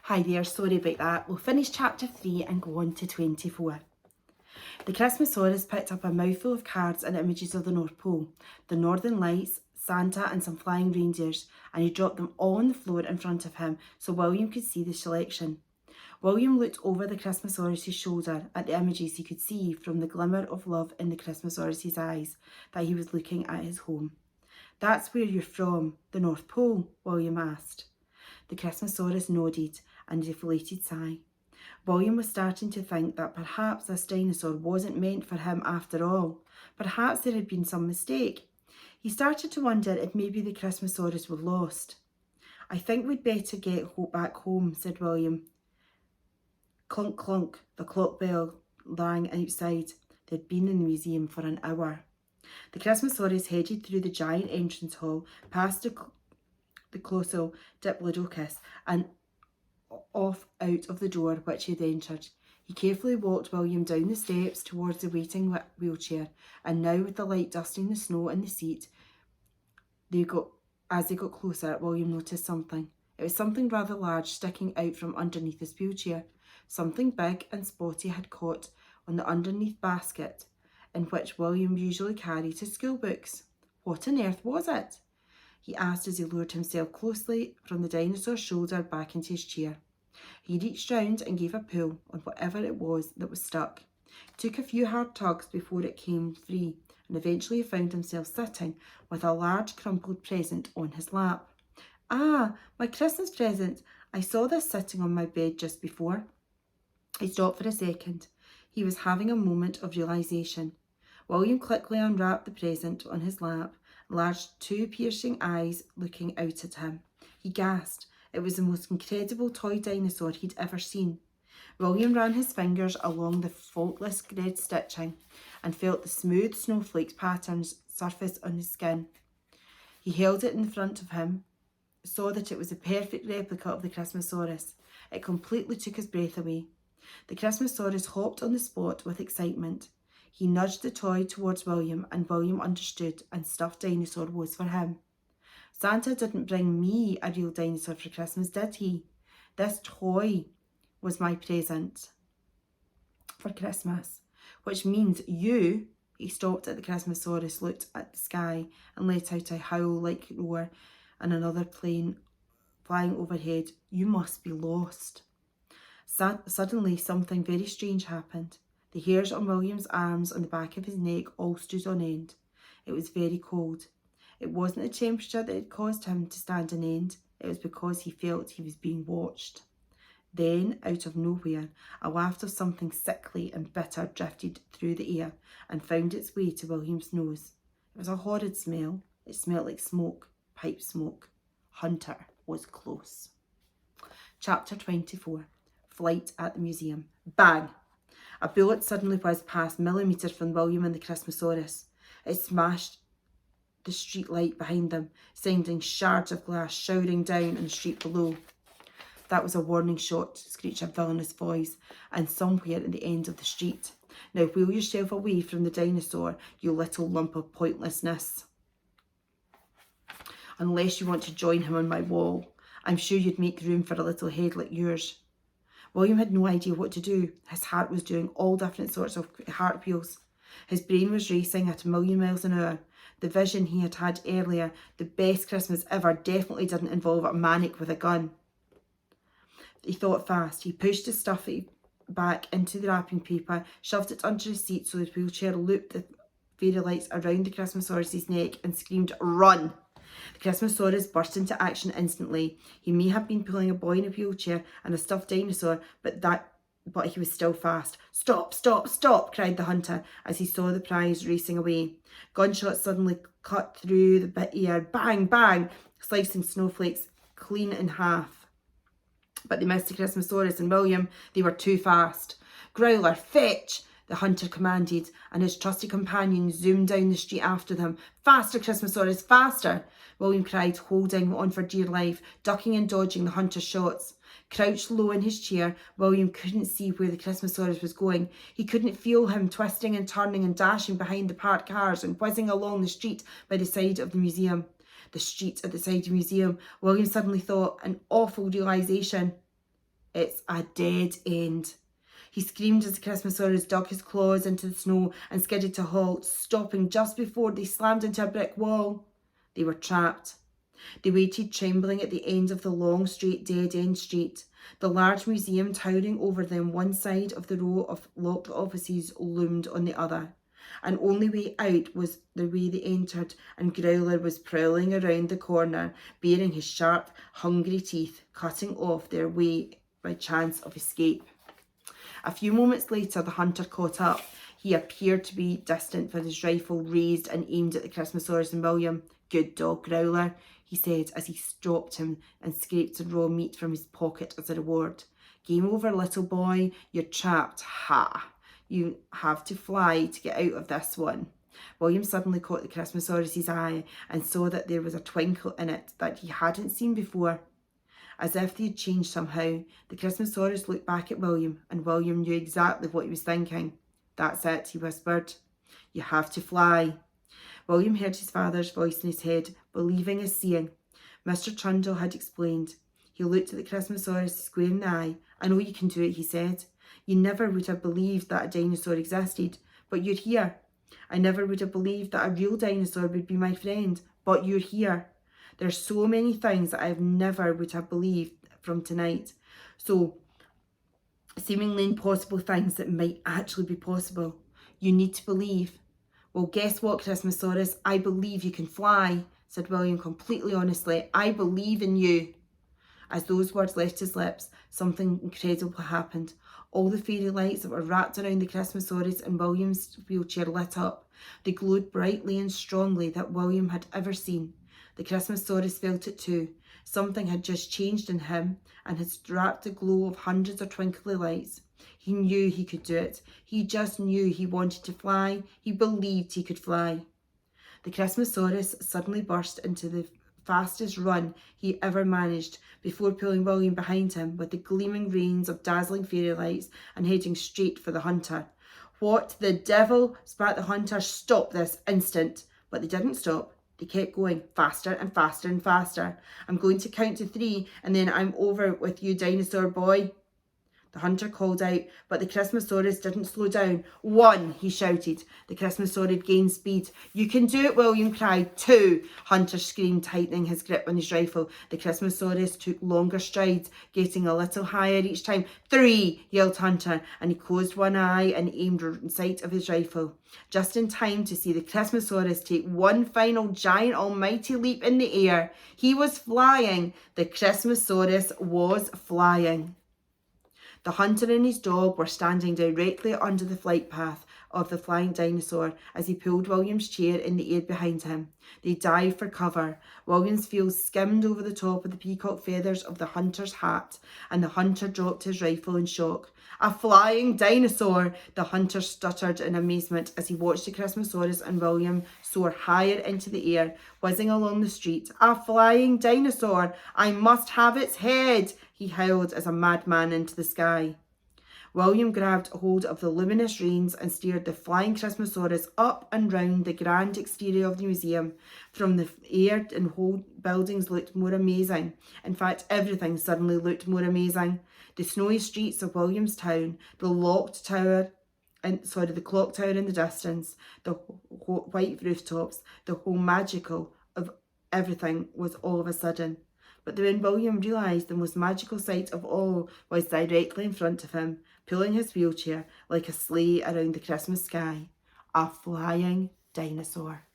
Hi there, sorry about that. We'll finish chapter 3 and go on to 24. The Christmasaurus picked up a mouthful of cards and images of the North Pole, the Northern Lights, Santa and some flying reindeers, and he dropped them all on the floor in front of him so William could see the selection. William looked over the Christmasaurus' shoulder at the images. He could see from the glimmer of love in the Christmasaurus' eyes that he was looking at his home. "That's where you're from, the North Pole?" William asked. The Christmasaurus nodded and a deflated sigh. William was starting to think that perhaps this dinosaur wasn't meant for him after all. Perhaps there had been some mistake. He started to wonder if maybe the Christmasaurus were lost. "I think we'd better get back home," said William. Clunk, clunk, the clock bell rang outside. They'd been in the museum for an hour. The Christmasaurus headed through the giant entrance hall, past the colossal Diplodocus, and off out of the door which he had entered. He carefully walked William down the steps towards the waiting wheelchair, and now with the light dusting the snow in the seat, as they got closer, William noticed something. It was something rather large sticking out from underneath his wheelchair. Something big and spotty had caught on the underneath basket in which William usually carried his school books. What on earth was it? He asked as he lowered himself closely from the dinosaur's shoulder back into his chair. He reached round and gave a pull on whatever it was that was stuck. It took a few hard tugs before it came free, and eventually he found himself sitting with a large crumpled present on his lap. "Ah, my Christmas present! I saw this sitting on my bed just before." He stopped for a second. He was having a moment of realisation. William quickly unwrapped the present on his lap, large two piercing eyes looking out at him. He gasped. It was the most incredible toy dinosaur he'd ever seen. William ran his fingers along the faultless red stitching and felt the smooth snowflake patterns surface on his skin. He held it in front of him, saw that it was a perfect replica of the Christmasaurus. It completely took his breath away. The Christmasaurus hopped on the spot with excitement. He nudged the toy towards William, and William understood, and stuffed dinosaur was for him. "Santa didn't bring me a real dinosaur for Christmas, did he? This toy was my present for Christmas, which means you..." He stopped at the Christmasaurus, looked at the sky, and let out a howl-like roar, and another plane flying overhead. "You must be lost." Suddenly, something very strange happened. The hairs on William's arms and the back of his neck all stood on end. It was very cold. It wasn't the temperature that had caused him to stand on end. It was because he felt he was being watched. Then, out of nowhere, a waft of something sickly and bitter drifted through the air and found its way to William's nose. It was a horrid smell. It smelled like smoke, pipe smoke. Hunter was close. Chapter 24. Flight at the museum. Bang! A bullet suddenly whizzed past, millimetres from William and the Christmasaurus. It smashed the street light behind them, sending shards of glass showering down in the street below. "That was a warning shot," screeched a villainous voice, and somewhere at the end of the street. "Now wheel yourself away from the dinosaur, you little lump of pointlessness. Unless you want to join him on my wall. I'm sure you'd make room for a little head like yours." William had no idea what to do. His heart was doing all different sorts of cartwheels. His brain was racing at 1,000,000 miles an hour. The vision he had had earlier, the best Christmas ever, definitely didn't involve a maniac with a gun. He thought fast. He pushed his stuff back into the wrapping paper, shoved it under his seat so his wheelchair looped the fairy lights around the Christmasaurus' neck, and screamed, "Run!" The Christmasaurus burst into action instantly. He may have been pulling a boy in a wheelchair and a stuffed dinosaur, but he was still fast. "Stop, stop, stop!" cried the hunter as he saw the prize racing away. Gunshots suddenly cut through the air. Bang, bang, slicing snowflakes clean in half. But they missed the Christmasaurus and William. They were too fast. "Growler, fetch!" the hunter commanded, and his trusty companion zoomed down the street after them. "Faster, Christmasaurus, faster!" William cried, holding on for dear life, ducking and dodging the hunter's shots. Crouched low in his chair, William couldn't see where the Christmasaurus was going. He couldn't feel him twisting and turning and dashing behind the parked cars and whizzing along the street by the side of the museum. The street at the side of the museum, William suddenly thought, an awful realisation. It's a dead end. He screamed as the Christmasaurus dug his claws into the snow and skidded to a halt, stopping just before they slammed into a brick wall. They were trapped. They waited trembling at the end of the long, straight, dead-end street. The large museum towering over them one side of the row of locked offices loomed on the other. An only way out was the way they entered, and Growler was prowling around the corner, baring his sharp, hungry teeth, cutting off their way by chance of escape. A few moments later, the hunter caught up. He appeared to be distant, with his rifle raised and aimed at the Christmasaurus and William. "Good dog, Growler," he said as he stropped him and scraped the raw meat from his pocket as a reward. "Game over, little boy. You're trapped. Ha! You have to fly to get out of this one." William suddenly caught the Christmasaurus's eye and saw that there was a twinkle in it that he hadn't seen before. As if they had changed somehow, the Christmasaurus looked back at William, and William knew exactly what he was thinking. "That's it," he whispered. "You have to fly." William heard his father's voice in his head. Believing is seeing. Mr. Trundle had explained. He looked at the Christmasaurus square in the eye. "I know you can do it," he said. "You never would have believed that a dinosaur existed, but you're here. I never would have believed that a real dinosaur would be my friend, but you're here. There's so many things that I never would have believed from tonight. So, seemingly impossible things that might actually be possible. You need to believe." "Well, guess what, Christmasaurus? I believe you can fly," said William completely honestly. "I believe in you." As those words left his lips, something incredible happened. All the fairy lights that were wrapped around the Christmasaurus and William's wheelchair lit up. They glowed brightly and strongly that William had ever seen. The Christmasaurus felt it too. Something had just changed in him and had wrapped the glow of hundreds of twinkly lights. He knew he could do it. He just knew he wanted to fly. He believed he could fly. The Christmasaurus suddenly burst into the fastest run he ever managed before pulling William behind him with the gleaming reins of dazzling fairy lights and heading straight for the hunter. "What the devil?" spat the hunter. "Stop this instant." But they didn't stop. They kept going, faster and faster and faster. "I'm going to count to 3 and then I'm over with you, dinosaur boy," the hunter called out, but the Christmasaurus didn't slow down. "1, he shouted. The Christmasaurus gained speed. "You can do it," William cried. 2, Hunter screamed, tightening his grip on his rifle. The Christmasaurus took longer strides, getting a little higher each time. 3, yelled Hunter, and he closed one eye and aimed in sight of his rifle. Just in time to see the Christmasaurus take one final giant almighty leap in the air. He was flying. The Christmasaurus was flying. The hunter and his dog were standing directly under the flight path of the flying dinosaur as he pulled William's chair in the air behind him. They dived for cover. William's field skimmed over the top of the peacock feathers of the hunter's hat, and the hunter dropped his rifle in shock. "A flying dinosaur!" the hunter stuttered in amazement as he watched the Christmasaurus and William soar higher into the air, whizzing along the street. "A flying dinosaur! I must have its head!" he howled as a madman into the sky. William grabbed hold of the luminous reins and steered the flying Christmasaurus up and round the grand exterior of the museum. From the air, and whole buildings looked more amazing. In fact, everything suddenly looked more amazing. The snowy streets of Williamstown, the clock tower in the distance, the white rooftops, the whole magical of everything was all of a sudden. But then William realised the most magical sight of all was directly in front of him, pulling his wheelchair like a sleigh around the Christmas sky. A flying dinosaur.